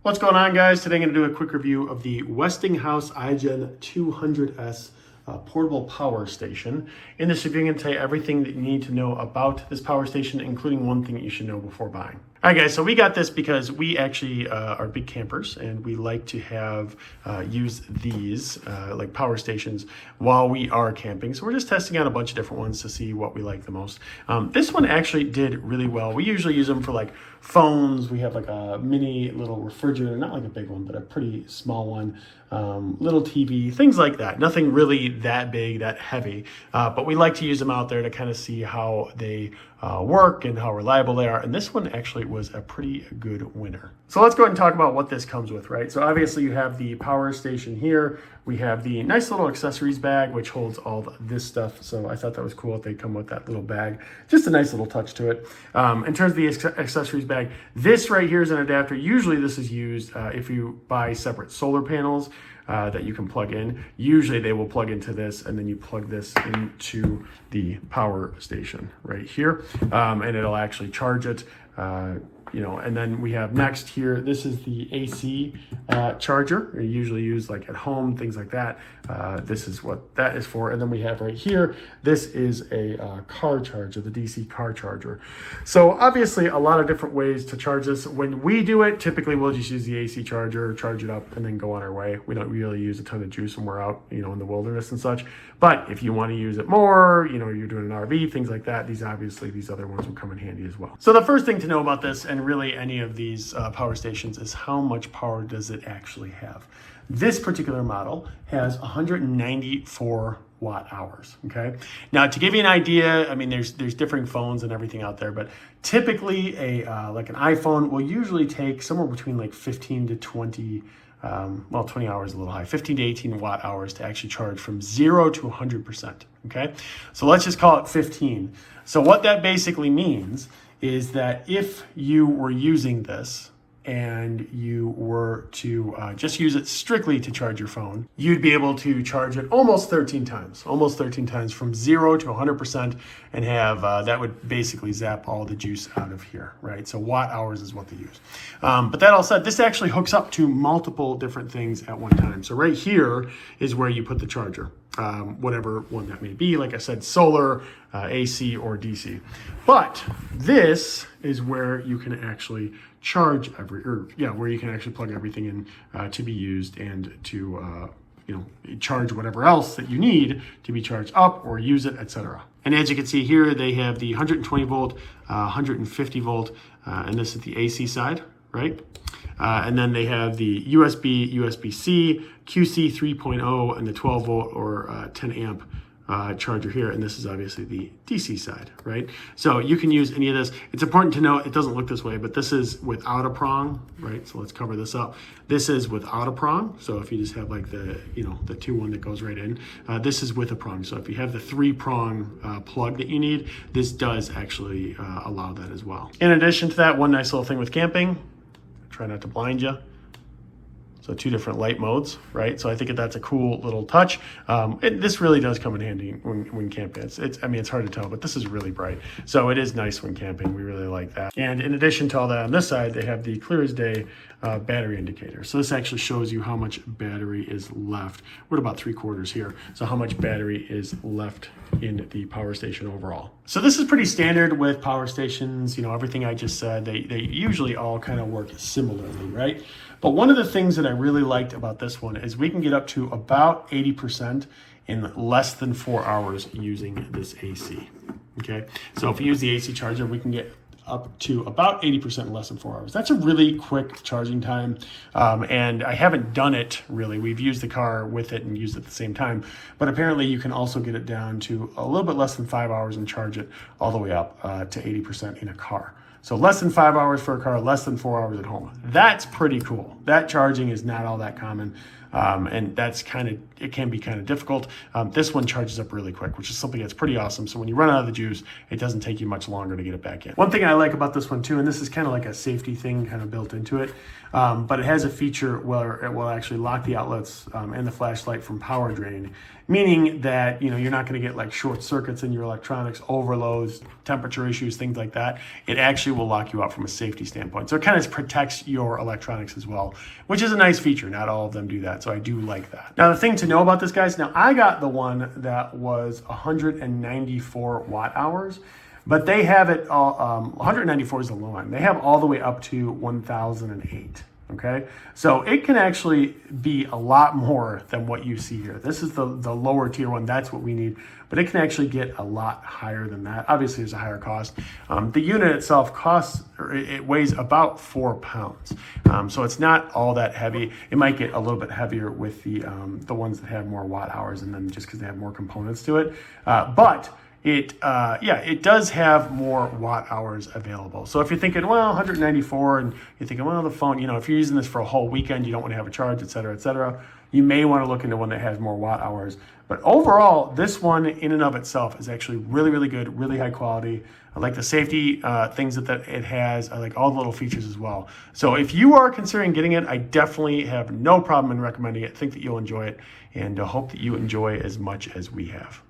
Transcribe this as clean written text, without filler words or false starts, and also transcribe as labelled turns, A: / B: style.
A: What's going on, guys? Today I'm going to do a quick review of the Westinghouse iGen 200S portable power station. In this review, I'm going to tell you everything that you need to know about this power station, including one thing that you should know before buying. All right, guys, so we got this because we actually are big campers and we like to have use these like power stations while we are camping. So we're just testing out a bunch of different ones to see what we like the most. This one actually did really well. We usually use them for like phones. We have like a mini little refrigerator, not like a big one, but a pretty small one. Little TV, things like that. Nothing really that big, that heavy, but we like to use them out there to kind of see how they work and how reliable they are. And this one actually was a pretty good winner. So let's go ahead and talk about what this comes with, right? So obviously you have the power station here. We have the nice little accessories bag, which holds all this stuff. So I thought that was cool that they come with that little bag. Just a nice little touch to it. In terms of the accessories bag, this right here is an adapter. Usually this is used if you buy separate solar panels that you can plug in. Usually they will plug into this and then you plug this into the power station right here, and it'll actually charge it. And then we have next here, this is the AC charger. You usually use like at home, things like that. This is what that is for. And then we have right here, this is a car charger, the DC car charger. So obviously a lot of different ways to charge this. When we do it, typically we'll just use the AC charger, charge it up and then go on our way. We don't really use a ton of juice when we're out, in the wilderness and such. But if you want to use it more, you're doing an RV, things like that, these other ones will come in handy as well. So the first thing to know about this, and really any of these power stations, is how much power does it actually have. This particular model has 194 watt hours. Okay. Now to give you an idea, I mean, there's different phones and everything out there, but typically like an iPhone will usually take somewhere between like 15 to 20 20 hours is a little high, 15 to 18 watt hours to actually charge from 0 to 100%. Okay. So let's just call it 15. So what that basically means is that if you were using this and you were to just use it strictly to charge your phone, you'd be able to charge it almost 13 times from 0 to 100% and have, that would basically zap all the juice out of here, right? So watt hours is what they use. But that all said, this actually hooks up to multiple different things at one time. So right here is where you put the charger. Whatever one that may be, like I said, solar, AC, or DC. But this is where you can actually charge where you can actually plug everything in to be used and to charge whatever else that you need to be charged up or use it, etc. And as you can see here, they have the 120 volt, 150 volt, and this is the AC side, right? And then they have the USB, USB-C, QC 3.0, and the 12 volt or 10 amp charger here. And this is obviously the DC side, right? So you can use any of this. It's important to note, it doesn't look this way, but this is without a prong, right? So let's cover this up. This is without a prong. So if you just have like the 2-1 that goes right in, this is with a prong. So if you have the 3-prong plug that you need, this does actually allow that as well. In addition to that, one nice little thing with camping, try not to blind you. So 2 different light modes, right? So I think that's a cool little touch. This really does come in handy when camping. It's hard to tell, but this is really bright. So it is nice when camping. We really like that. And in addition to all that, on this side, they have the clear as day battery indicator. So this actually shows you how much battery is left. We're at about 3/4 here. So how much battery is left in the power station overall. So this is pretty standard with power stations. Everything I just said, they usually all kind of work similarly, right? But one of the things that I really liked about this one is we can get up to about 80% in less than 4 hours using this AC. Okay, so if you use the AC charger, we can get up to about 80% in less than 4 hours. That's a really quick charging time. And I haven't done it really. We've used the car with it and used it at the same time, but apparently you can also get it down to a little bit less than 5 hours and charge it all the way up to 80% in a car. So less than 5 hours for a car, less than 4 hours at home. That's pretty cool. That charging is not all that common. and that's it can be kind of difficult. This one charges up really quick, which is something that's pretty awesome. So when you run out of the juice, it doesn't take you much longer to get it back in. One thing I like about this one too, and this is kind of like a safety thing kind of built into it, but it has a feature where it will actually lock the outlets and the flashlight from power drain, meaning that you're not going to get like short circuits in your electronics, overloads, temperature issues, things like that. It actually will lock you out from a safety standpoint. So it kind of protects your electronics as well, which is a nice feature. Not all of them do that, so I do like that. Now the thing to know about this, guys, now I got the one that was 194 watt hours, but they have it all, 194 is the low end. They have all the way up to 1008. Okay, so it can actually be a lot more than what you see here. This is the lower tier one. That's what we need, but it can actually get a lot higher than that. Obviously, there's a higher cost. The unit itself it weighs about 4 pounds, so it's not all that heavy. It might get a little bit heavier with the ones that have more watt hours, and then just because they have more components to it, but it does have more watt hours available. So if you're thinking, well, 194, and you're thinking, well, the phone, if you're using this for a whole weekend, you don't want to have a charge, et cetera, you may want to look into one that has more watt hours. But overall, this one in and of itself is actually really, really good, really high quality. I like the safety things that it has. I like all the little features as well. So if you are considering getting it, I definitely have no problem in recommending it. I think that you'll enjoy it, and hope that you enjoy as much as we have.